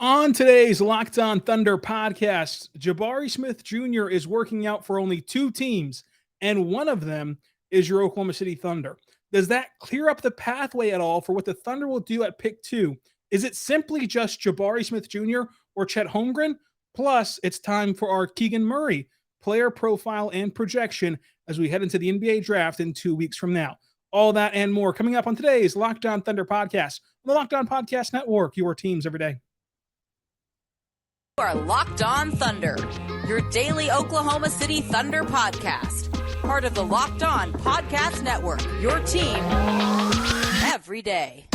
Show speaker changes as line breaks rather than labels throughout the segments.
On today's Locked On Thunder podcast, Jabari Smith Jr. is working out for only two teams, and one of them is your Oklahoma City Thunder. Does that clear up the pathway at all for what the Thunder will do at pick two? Is it simply just Jabari Smith Jr. or Chet Holmgren? Plus, it's time for our Keegan Murray player profile and projection as we head into the NBA draft in 2 weeks from now. All that and more coming up on today's Locked On Thunder podcast on the Locked On Podcast Network, your teams every day.
You are Locked On Thunder, your daily Oklahoma City Thunder podcast. Part of the Locked On Podcast Network, your team every day.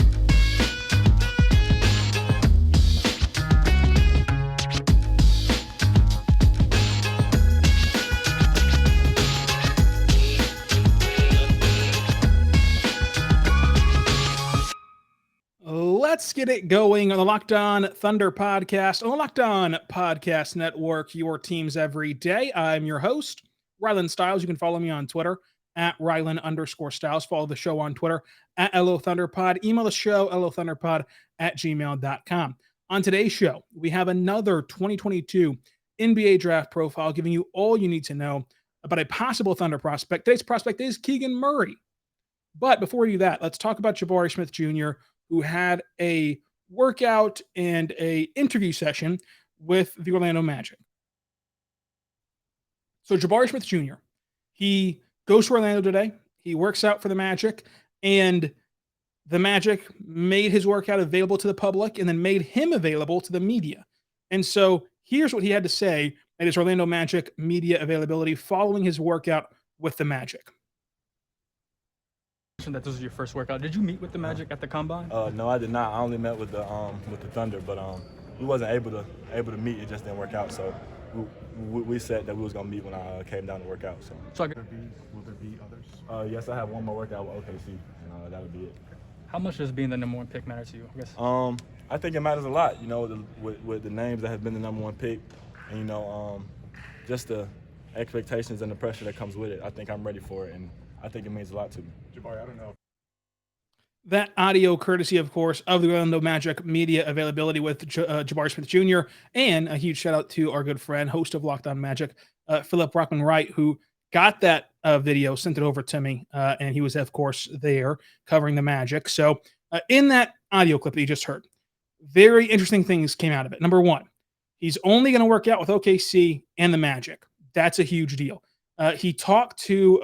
Let's get it going on the Locked On Thunder podcast on the Locked On Podcast Network, your teams every day. I'm your host, Rylan Stiles. You can follow me on Twitter at Rylan_Stiles. Follow the show on Twitter at LOThunderPod. Email the show, LOThunderPod@gmail.com. On today's show, we have another 2022 NBA draft profile giving you all you need to know about a possible Thunder prospect. Today's prospect is Keegan Murray. But before we do that, let's talk about Jabari Smith Jr., who had a workout and a interview session with the Orlando Magic. So Jabari Smith Jr., he goes to Orlando today. He works out for the Magic, and the Magic made his workout available to the public and then made him available to the media. And so here's what he had to say at his Orlando Magic media availability following his workout with the Magic.
That this was your first workout. Did you meet with the Magic at the combine?
No, I did not. I only met with the Thunder, but we wasn't able to meet. It just didn't work out. So we said that we was gonna meet when I came down to work out. So
will
there be others?
Yes, I have one more workout with OKC, and that'll be it.
How much does being the number one pick matter to you? I guess.
I think it matters a lot. You know, with the names that have been the number one pick, and just the expectations and the pressure that comes with it. I think I'm ready for it, and I think it means a lot to me.
Jabari, I don't know.
That audio courtesy, of course, of the Orlando Magic media availability with Jabari Smith Jr. And a huge shout out to our good friend, host of Locked On Magic, Philip Rockman-Wright, who got that video, sent it over to me, and he was, of course, there covering the Magic. So in that audio clip that you just heard, very interesting things came out of it. Number one, he's only going to work out with OKC and the Magic. That's a huge deal. He talked to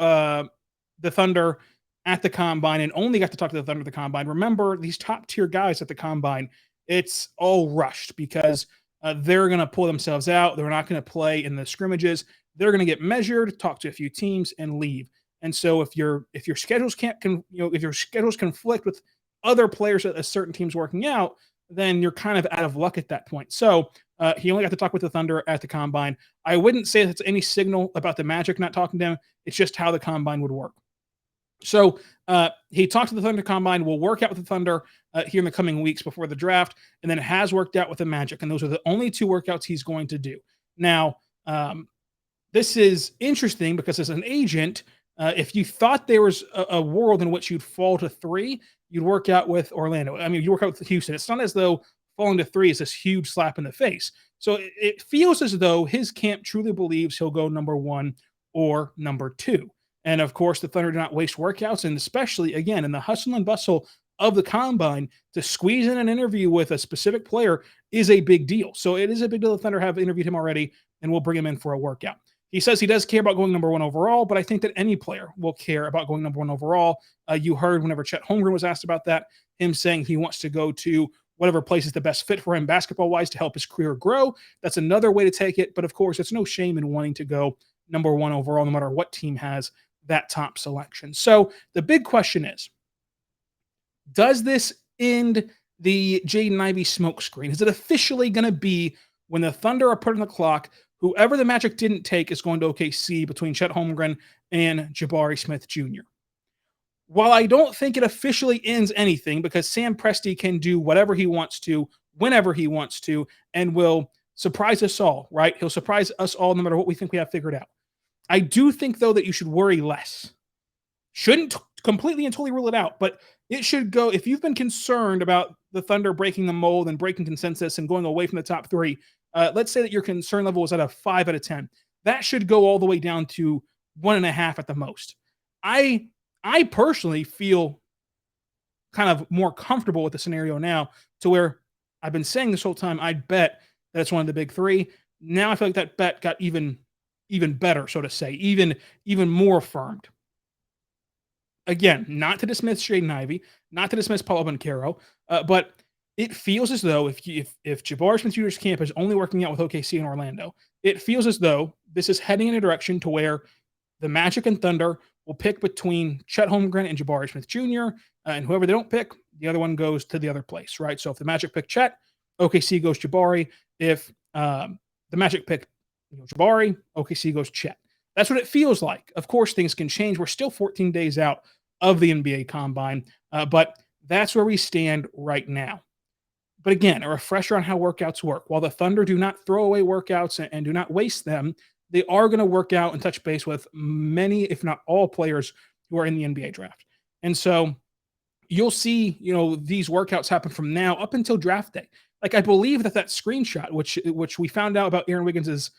the Thunder at the combine and only got to talk to the Thunder at the combine. Remember, these top tier guys at the combine, it's all rushed because they're going to pull themselves out. They're not going to play in the scrimmages. They're going to get measured, talk to a few teams, and leave. And so if your schedules if your schedules conflict with other players at a certain teams working out, then you're kind of out of luck at that point. So he only got to talk with the Thunder at the combine. I wouldn't say that's any signal about the Magic not talking to him. It's just how the combine would work. So he talked to the Thunder combine, will work out with the Thunder here in the coming weeks before the draft, and then has worked out with the Magic. And those are the only two workouts he's going to do. Now, this is interesting because as an agent, if you thought there was a world in which you'd fall to 3, you'd work out with Orlando. I mean, you work out with Houston. It's not as though falling to 3 is this huge slap in the face. So it feels as though his camp truly believes he'll go number 1 or number 2. And of course, the Thunder do not waste workouts, and especially, again, in the hustle and bustle of the combine, to squeeze in an interview with a specific player is a big deal. So it is a big deal the Thunder have interviewed him already, and we'll bring him in for a workout. He says he does care about going number 1 overall, but I think that any player will care about going number 1 overall. You heard whenever Chet Holmgren was asked about that, him saying he wants to go to whatever place is the best fit for him basketball-wise to help his career grow. That's another way to take it. But of course, it's no shame in wanting to go number 1 overall, no matter what team has that top selection. So the big question is, does this end the Jaden Ivey smokescreen? Is it officially going to be when the Thunder are putting the clock, whoever the Magic didn't take is going to OKC between Chet Holmgren and Jabari Smith Jr.? While I don't think it officially ends anything because Sam Presti can do whatever he wants to, whenever he wants to, and will surprise us all, right? He'll surprise us all no matter what we think we have figured out. I do think, though, that you should worry less. Shouldn't completely and totally rule it out, but it should go. If you've been concerned about the Thunder breaking the mold and breaking consensus and going away from the top 3, let's say that your concern level was at a 5 out of 10. That should go all the way down to 1.5 at the most. I personally feel kind of more comfortable with the scenario now, to where I've been saying this whole time, I'd bet that it's one of the big 3. Now I feel like that bet got even better, so to say, even more affirmed. Again, not to dismiss Jaden Ivey, not to dismiss Paolo Banchero, but it feels as though if Jabari Smith Jr.'s camp is only working out with OKC and Orlando, it feels as though this is heading in a direction to where the Magic and Thunder will pick between Chet Holmgren and Jabari Smith Jr., and whoever they don't pick, the other one goes to the other place, right? So if the Magic pick Chet, OKC goes Jabari. If the Magic pick Jabari, OKC goes Chet. That's what it feels like. Of course, things can change. We're still 14 days out of the NBA Combine, but that's where we stand right now. But again, a refresher on how workouts work. While the Thunder do not throw away workouts and do not waste them, they are going to work out and touch base with many, if not all, players who are in the NBA draft. And so you'll see, these workouts happen from now up until draft day. Like, I believe that screenshot, which we found out about Aaron Wiggins's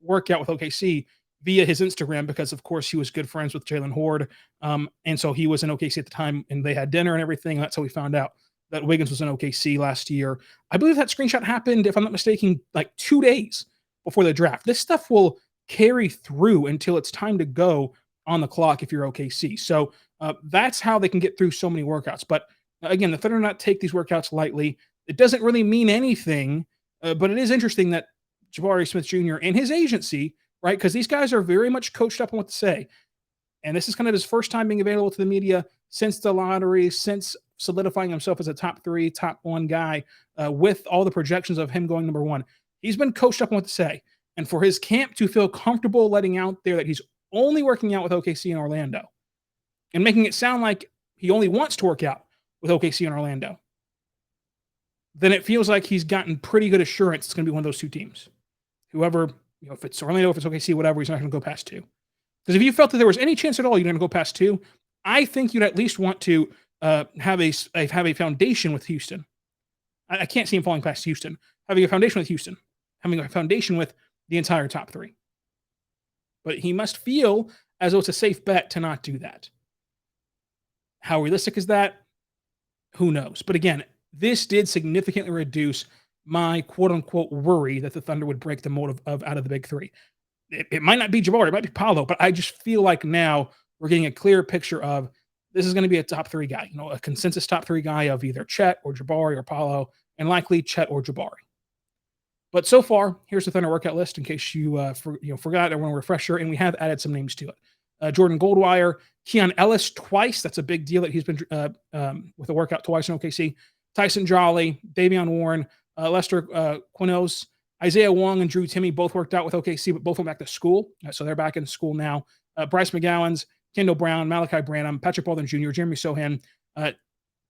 workout with OKC via his Instagram, because of course he was good friends with Jalen Horde. And so he was in OKC at the time and they had dinner and everything. That's how we found out that Wiggins was in OKC last year. I believe that screenshot happened, if I'm not mistaken, like 2 days before the draft. This stuff will carry through until it's time to go on the clock if you're OKC. So that's how they can get through so many workouts. But again, the Thunder do not take these workouts lightly. It doesn't really mean anything, but it is interesting that Jabari Smith Jr. and his agency, right, because these guys are very much coached up on what to say. And this is kind of his first time being available to the media since the lottery, since solidifying himself as a top 3, top 1 guy, with all the projections of him going number 1. He's been coached up on what to say. And for his camp to feel comfortable letting out there that he's only working out with OKC and Orlando and making it sound like he only wants to work out with OKC and Orlando, then it feels like he's gotten pretty good assurance it's going to be one of those 2 teams. Whoever, if it's Orlando, if it's OKC, whatever, he's not going to go past 2. Because if you felt that there was any chance at all you're going to go past 2, I think you'd at least want to have a foundation with Houston. I can't see him falling past Houston. Having a foundation with Houston. Having a foundation with the entire top 3. But he must feel as though it's a safe bet to not do that. How realistic is that? Who knows? But again, this did significantly reduce my quote-unquote worry that the Thunder would break the mold of out of the big 3. It might not be Jabari, it might be Paolo, but I just feel like now we're getting a clear picture of this is going to be a top 3 guy, a consensus top 3 guy of either Chet or Jabari or Paolo, and likely Chet or Jabari. But so far, here's the Thunder workout list in case you forgot. I want a refresher, and we have added some names to it. Jordan Goldwire, Keon Ellis twice. That's a big deal that he's been with a workout twice in OKC. Tyson Jolly, Davion Warren, Lester Quinones, Isaiah Wong, and Drew Timme both worked out with OKC, but both went back to school. So they're back in school now. Bryce McGowan's, Kendall Brown, Malachi Branham, Patrick Baldwin Jr., Jeremy Sohan,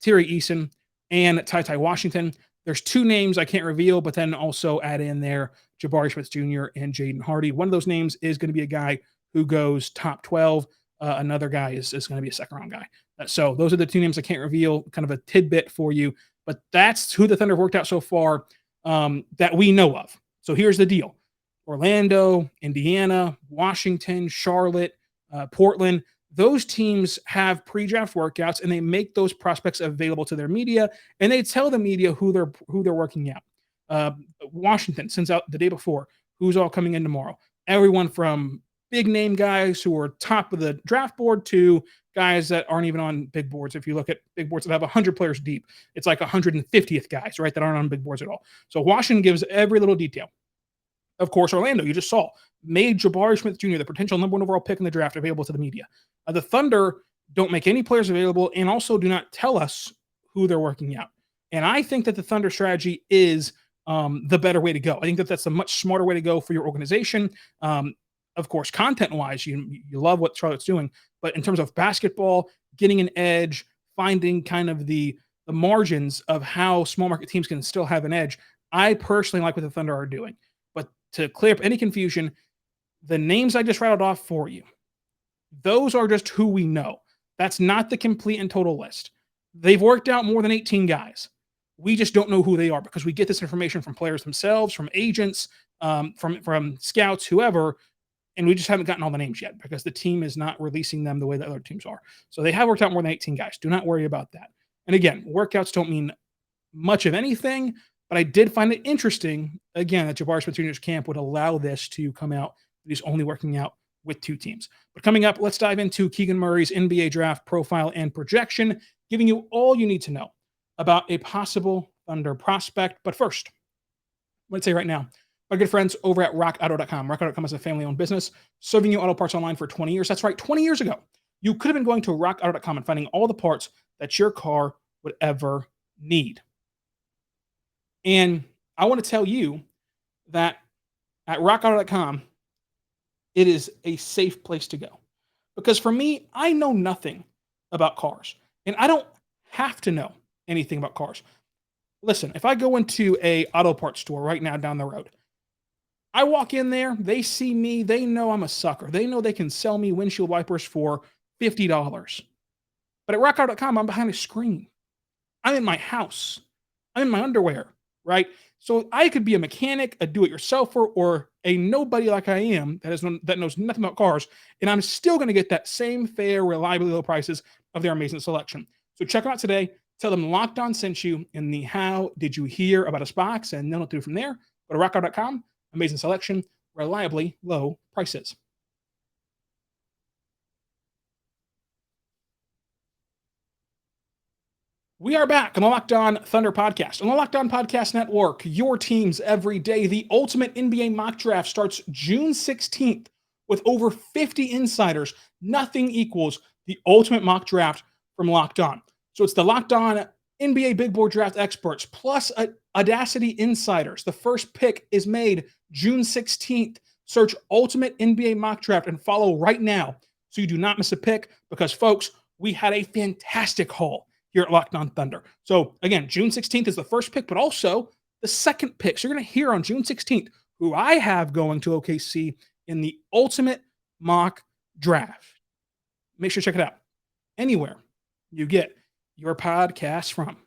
Thierry Eason, and Ty Washington. There's 2 names I can't reveal, but then also add in there Jabari Smith Jr. and Jaden Hardy. One of those names is going to be a guy who goes top 12. Another guy is going to be a second-round guy. So those are the 2 names I can't reveal, kind of a tidbit for you. But that's who the Thunder have worked out so far that we know of. So here's the deal. Orlando, Indiana, Washington, Charlotte, Portland, those teams have pre-draft workouts, and they make those prospects available to their media, and they tell the media who they're working out. Washington sends out the day before who's all coming in tomorrow. Everyone from big name guys who are top of the draft board to guys that aren't even on big boards. If you look at big boards that have 100 players deep, it's like 150th guys, right, that aren't on big boards at all. So Washington gives every little detail. Of course, Orlando, you just saw, made Jabari Smith Jr., the potential number 1 overall pick in the draft, available to the media. The Thunder don't make any players available and also do not tell us who they're working out. And I think that the Thunder strategy is the better way to go. I think that that's a much smarter way to go for your organization. Of course, content-wise, you love what Charlotte's doing. But in terms of basketball, getting an edge, finding kind of the margins of how small market teams can still have an edge, I personally like what the Thunder are doing. But to clear up any confusion, the names I just rattled off for you, those are just who we know. That's not the complete and total list. They've worked out more than 18 guys. We just don't know who they are because we get this information from players themselves, from agents, from scouts, whoever, and we just haven't gotten all the names yet because the team is not releasing them the way that other teams are. So they have worked out more than 18 guys. Do not worry about that. And again, workouts don't mean much of anything, but I did find it interesting, again, that Jabari Smith Jr.'s camp would allow this to come out. He's only working out with 2 teams. But coming up, let's dive into Keegan Murray's NBA draft profile and projection, giving you all you need to know about a possible Thunder prospect. But first, let's say right now, our good friends over at rockauto.com. Rockauto.com is a family-owned business serving you auto parts online for 20 years. That's right, 20 years ago, you could have been going to rockauto.com and finding all the parts that your car would ever need. And I want to tell you that at rockauto.com, it is a safe place to go. Because for me, I know nothing about cars. And I don't have to know anything about cars. Listen, if I go into a auto parts store right now down the road, I walk in there, they see me, they know I'm a sucker. They know they can sell me windshield wipers for $50. But at rockauto.com, I'm behind a screen. I'm in my house. I'm in my underwear, right? So I could be a mechanic, a do-it-yourselfer, or a nobody like I am that knows nothing about cars, and I'm still going to get that same fair, reliably low prices of their amazing selection. So check them out today. Tell them Locked On sent you in the How Did You Hear About Us box, and then we'll do from there. Go to rockauto.com. Amazing selection, reliably low prices. We are back on the Locked On Thunder podcast. On the Locked On Podcast Network, your teams every day. The ultimate NBA mock draft starts June 16th with over 50 insiders. Nothing equals the ultimate mock draft from Locked On. So it's the Locked On NBA Big Board Draft experts plus Audacity insiders. The first pick is made June 16th. Search Ultimate NBA Mock Draft and follow right now so you do not miss a pick because, folks, we had a fantastic haul here at Locked On Thunder. So, again, June 16th is the first pick, but also the second pick. So you're going to hear on June 16th who I have going to OKC in the Ultimate Mock Draft. Make sure to check it out anywhere you get your podcast from.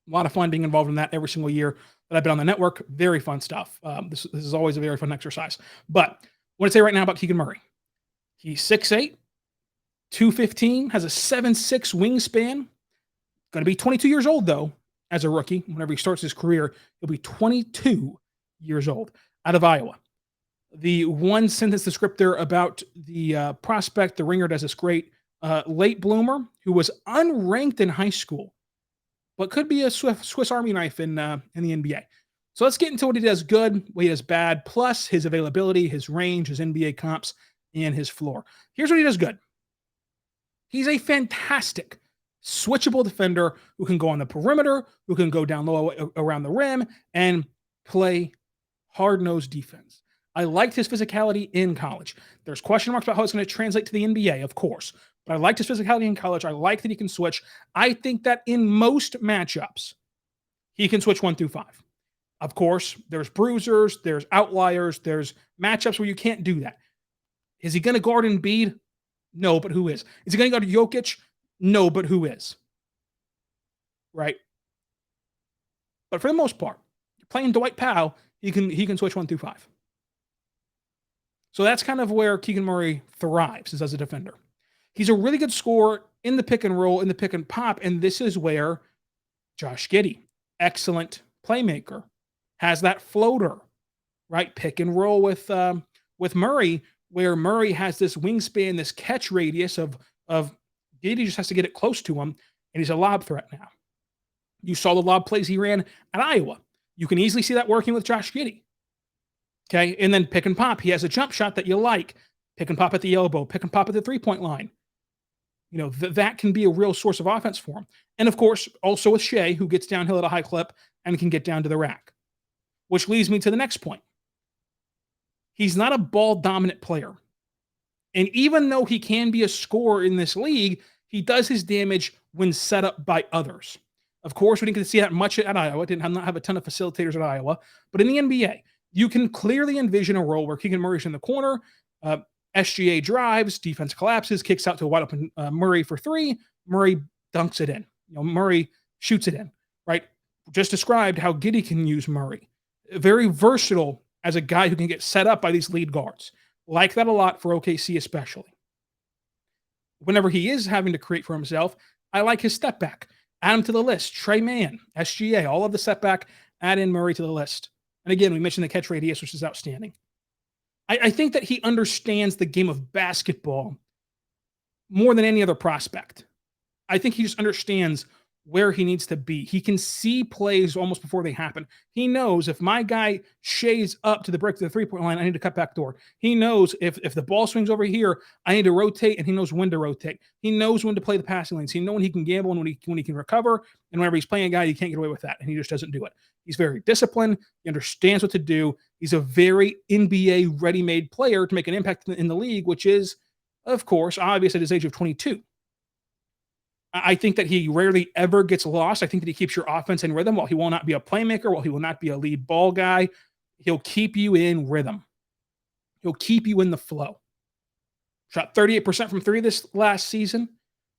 A lot of fun being involved in that every single year that I've been on the network. Very fun stuff. This is always a very fun exercise. But I want to say right now about Keegan Murray. He's 6'8", 215, has a 7'6" wingspan. Going to be 22 years old, though, as a rookie. Whenever he starts his career, he'll be 22 years old, out of Iowa. The one sentence descriptor about the prospect, the Ringer does this great late bloomer who was unranked in high school, but could be a Swiss Army knife in the NBA. So let's get into what he does good, what he does bad, plus his availability, his range, his NBA comps, and his floor. Here's what he does good. He's a fantastic switchable defender who can go on the perimeter, who can go down low around the rim, and play hard-nosed defense. I liked his physicality in college. There's question marks about how it's going to translate to the NBA, of course. But I liked his physicality in college. I like that he can switch. I think that in most matchups, he can switch 1 through 5. Of course, there's bruisers, there's outliers, there's matchups where you can't do that. Is he going to guard Embiid? No, but who is? Is he going to guard Jokic? No, but who is? Right? But for the most part, you're playing Dwight Powell, he can switch 1 through 5. So that's kind of where Keegan Murray thrives, is as a defender. He's a really good scorer in the pick and roll, in the pick and pop, and this is where Josh Giddey, excellent playmaker, has that floater, right? Pick and roll with Murray, where Murray has this wingspan, this catch radius of Giddey just has to get it close to him, and he's a lob threat now. You saw the lob plays he ran at Iowa. You can easily see that working with Josh Giddey. Okay, and then pick and pop. He has a jump shot that you like. Pick and pop at the elbow. Pick and pop at the three-point line. You know, that can be a real source of offense for him. And, of course, also with Shea, who gets downhill at a high clip and can get down to the rack. Which leads me to the next point. He's not a ball-dominant player. And even though he can be a scorer in this league, he does his damage when set up by others. Of course, we didn't get to see that much at Iowa. Did not have a ton of facilitators at Iowa. But in the NBA, you can clearly envision a role where Keegan Murray's in the corner, SGA drives, defense collapses, kicks out to a wide open Murray for three. Murray dunks it in. Murray shoots it in, right? Just described how Giddey can use Murray. Very versatile as a guy who can get set up by these lead guards. Like that a lot for OKC especially. Whenever he is having to create for himself, I like his step back. Add him to the list. Trey Mann, SGA, all of the step back, add in Murray to the list. And again, we mentioned the catch radius, which is outstanding. I think that he understands the game of basketball more than any other prospect. I think he just understands where he needs to be. He can see plays almost before they happen. He knows if my guy shays up to the break to the three-point line, I need to cut back door. He knows if the ball swings over here, I need to rotate, and he knows when to rotate. He knows when to play the passing lanes. He knows when he can gamble and when he can recover. And whenever he's playing a guy, you can't get away with that, and he just doesn't do it. He's very disciplined. He understands what to do. He's a very NBA ready-made player to make an impact in the league, which is, of course, obvious at his age of 22. I think that he rarely ever gets lost. I think that he keeps your offense in rhythm. While he will not be a playmaker, while he will not be a lead ball guy, he'll keep you in rhythm. He'll keep you in the flow. Shot 38% from three this last season,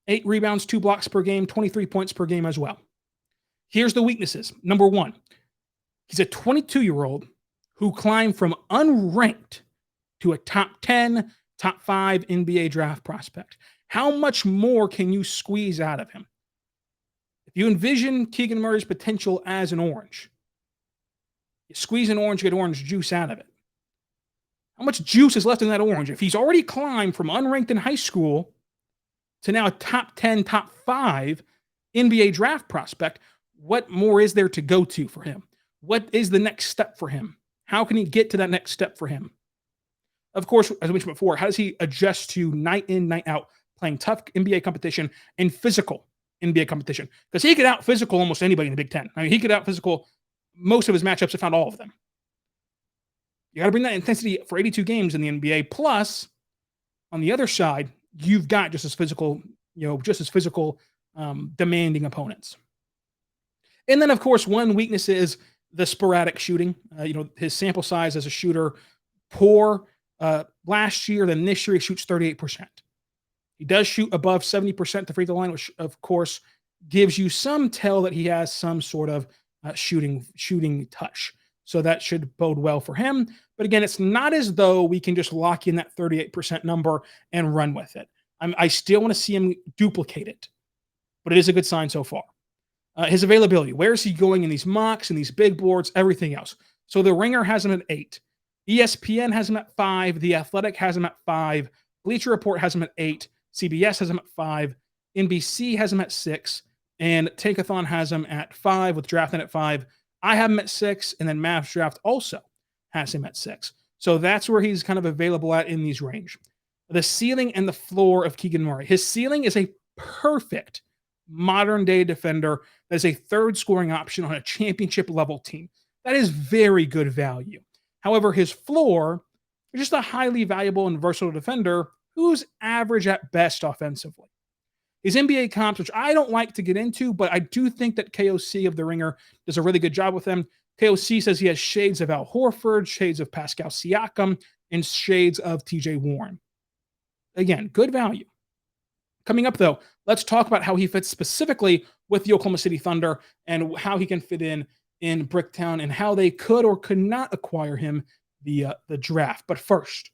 8 rebounds, 2 blocks per game, 23 points per game as well. Here's the weaknesses. Number one, he's a 22-year-old who climbed from unranked to a top 10, top 5 NBA draft prospect. How much more can you squeeze out of him? If you envision Keegan Murray's potential as an orange, you squeeze an orange, get orange juice out of it. How much juice is left in that orange? If he's already climbed from unranked in high school to now a top 10, top 5 NBA draft prospect, what more is there to go to for him? What is the next step for him? How can he get to that next step for him? Of course, as I mentioned before, how does he adjust to night in, night out, playing tough NBA competition and physical NBA competition? Because he could out physical almost anybody in the Big Ten. I mean, he could out physical most of his matchups, if not all of them. You got to bring that intensity for 82 games in the NBA. Plus, on the other side, you've got just as physical, demanding opponents. And then, of course, one weakness is the sporadic shooting. His sample size as a shooter, poor last year. Then this year, he shoots 38%. He does shoot above 70% the free throw line, which, of course, gives you some tell that he has some sort of shooting touch. So that should bode well for him. But again, it's not as though we can just lock in that 38% number and run with it. I still want to see him duplicate it, but it is a good sign so far. His availability, where is he going in these mocks and these big boards, everything else? So the Ringer has him at 8. ESPN has him at 5. The Athletic has him at 5. Bleacher Report has him at 8. CBS has him at 5. NBC has him at 6. And Tankathon has him at 5 with DraftNet at 5. I have him at 6. And then Mavs Draft also has him at 6. So that's where he's kind of available at in these range. The ceiling and the floor of Keegan Murray. His ceiling is a perfect modern-day defender that is a third scoring option on a championship-level team. That is very good value. However, his floor is just a highly valuable and versatile defender who's average at best offensively. His NBA comps, which I don't like to get into, but I do think that KOC of the Ringer does a really good job with him. KOC says he has shades of Al Horford, shades of Pascal Siakam, and shades of TJ Warren. Again, good value. Coming up, though, let's talk about how he fits specifically with the Oklahoma City Thunder and how he can fit in Bricktown and how they could or could not acquire him via the draft. But first,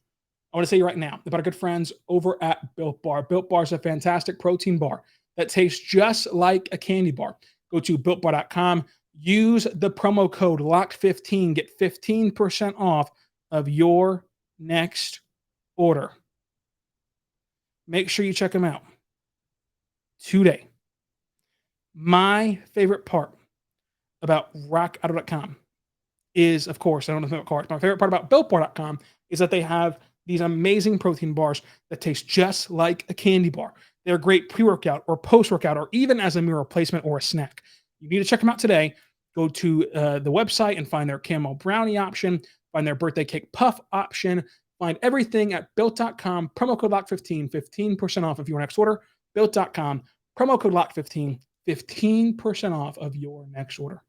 I want to say right now about our good friends over at Built Bar. Built Bar is a fantastic protein bar that tastes just like a candy bar. Go to BuiltBar.com. Use the promo code LOCK15. Get 15% off of your next order. Make sure you check them out today. My favorite part about RockAuto.com is, of course, I don't know about cars. My favorite part about BuiltBar.com is that they have these amazing protein bars that taste just like a candy bar. They're great pre-workout or post-workout or even as a meal replacement or a snack. You need to check them out today. Go to the website and find their caramel brownie option, find their birthday cake puff option, find everything at Built.com. Promo code LOCK15, 15% off of your next order. Built.com. Promo code LOCK15, 15% off of your next order.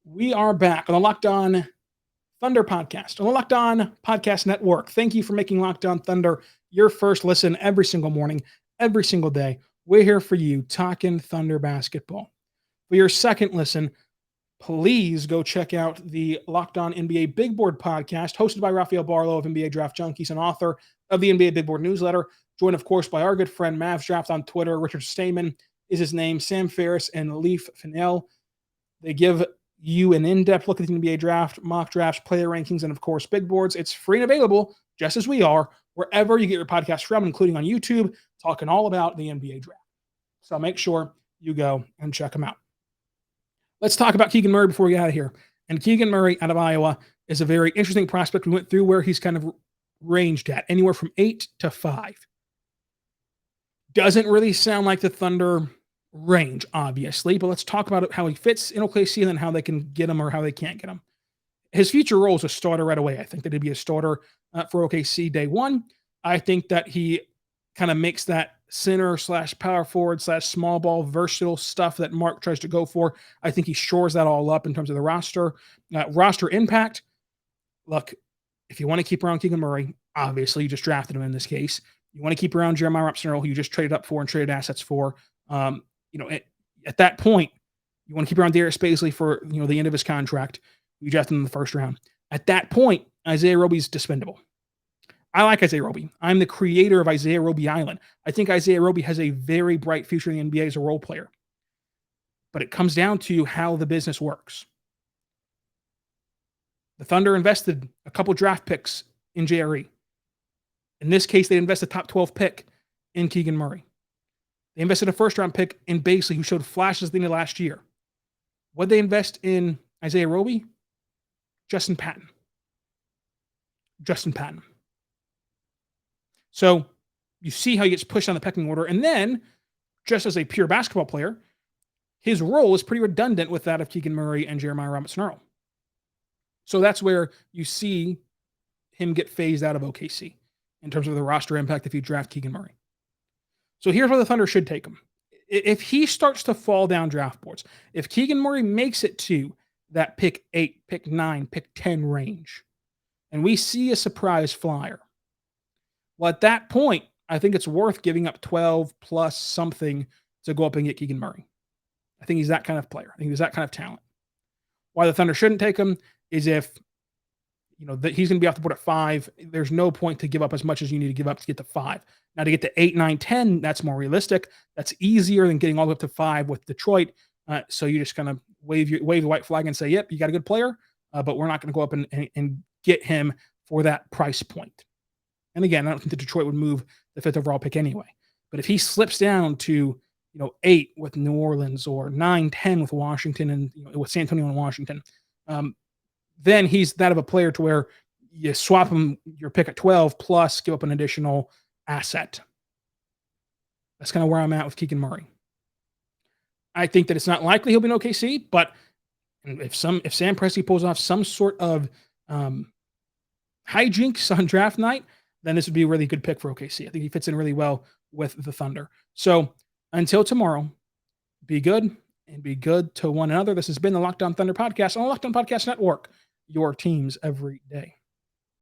We are back on the Locked On Thunder podcast, on the Locked On Podcast Network. Thank you for making Locked On Thunder your first listen every single morning, every single day. We're here for you talking Thunder basketball. For your second listen, please go check out the Locked On NBA Big Board podcast, hosted by Rafael Barlow of NBA Draft Junkies and author of the NBA Big Board newsletter. Joined, of course, by our good friend Mavs Draft on Twitter. Richard Stamen is his name, Sam Ferris and Leaf Fennell. They give you an in-depth look at the NBA draft, mock drafts, player rankings, and of course, big boards. It's free and available, just as we are, wherever you get your podcast from, including on YouTube, talking all about the NBA draft. So make sure you go and check them out. Let's talk about Keegan Murray before we get out of here. And Keegan Murray out of Iowa is a very interesting prospect. We went through where he's kind of ranged at, anywhere from 8 to 5. Doesn't really sound like the Thunder range, obviously, but let's talk about how he fits in OKC and then how they can get him or how they can't get him. His future role is a starter right away. I think that he'd be a starter for OKC day one. I think that he kind of makes that center / power forward / small ball versatile stuff that Mark tries to go for. I think he shores that all up in terms of the roster impact. Look, if you want to keep around Keegan Murray, obviously you just drafted him in this case. You want to keep around Jeremiah Robinson-Earl, who you just traded up for and traded assets for. At that point, you want to keep around Darius Bazley for the end of his contract. You drafted him in the first round. At that point, Isaiah Roby's dispendable. I like Isaiah Roby. I'm the creator of Isaiah Roby Island. I think Isaiah Roby has a very bright future in the NBA as a role player. But it comes down to how the business works. The Thunder invested a couple draft picks in JRE. In this case, they invested a top 12 pick in Keegan Murray. They invested a first-round pick in Bazley, who showed flashes at the end of last year. What they invest in Isaiah Roby? Justin Patton. So you see how he gets pushed on the pecking order. And then, just as a pure basketball player, his role is pretty redundant with that of Keegan Murray and Jeremiah Robinson-Earl. So that's where you see him get phased out of OKC in terms of the roster impact if you draft Keegan Murray. So here's where the Thunder should take him. If he starts to fall down draft boards, if Keegan Murray makes it to that pick 8, pick 9, pick 10 range, and we see a surprise flyer, well, at that point, I think it's worth giving up 12 plus something to go up and get Keegan Murray. I think he's that kind of player. I think he's that kind of talent. Why the Thunder shouldn't take him is if that he's going to be off the board at 5. There's no point to give up as much as you need to give up to get to 5. Now to get to 8, 9, 10, that's more realistic. That's easier than getting all the way up to 5 with Detroit. So you just kind of wave the white flag and say, yep, you got a good player, but we're not going to go up and get him for that price point. And again, I don't think that Detroit would move the 5th overall pick anyway. But if he slips down to 8 with New Orleans or 9, 10 with Washington and with San Antonio and Washington, then he's that of a player to where you swap him your pick at 12 plus give up an additional asset. That's kind of where I'm at with Keegan Murray. I think that it's not likely he'll be in OKC, but if Sam Presti pulls off some sort of hijinks on draft night, then this would be a really good pick for OKC. I think he fits in really well with the Thunder. So until tomorrow, be good and be good to one another. This has been the Locked On Thunder podcast on the Locked On Podcast Network, your teams every day.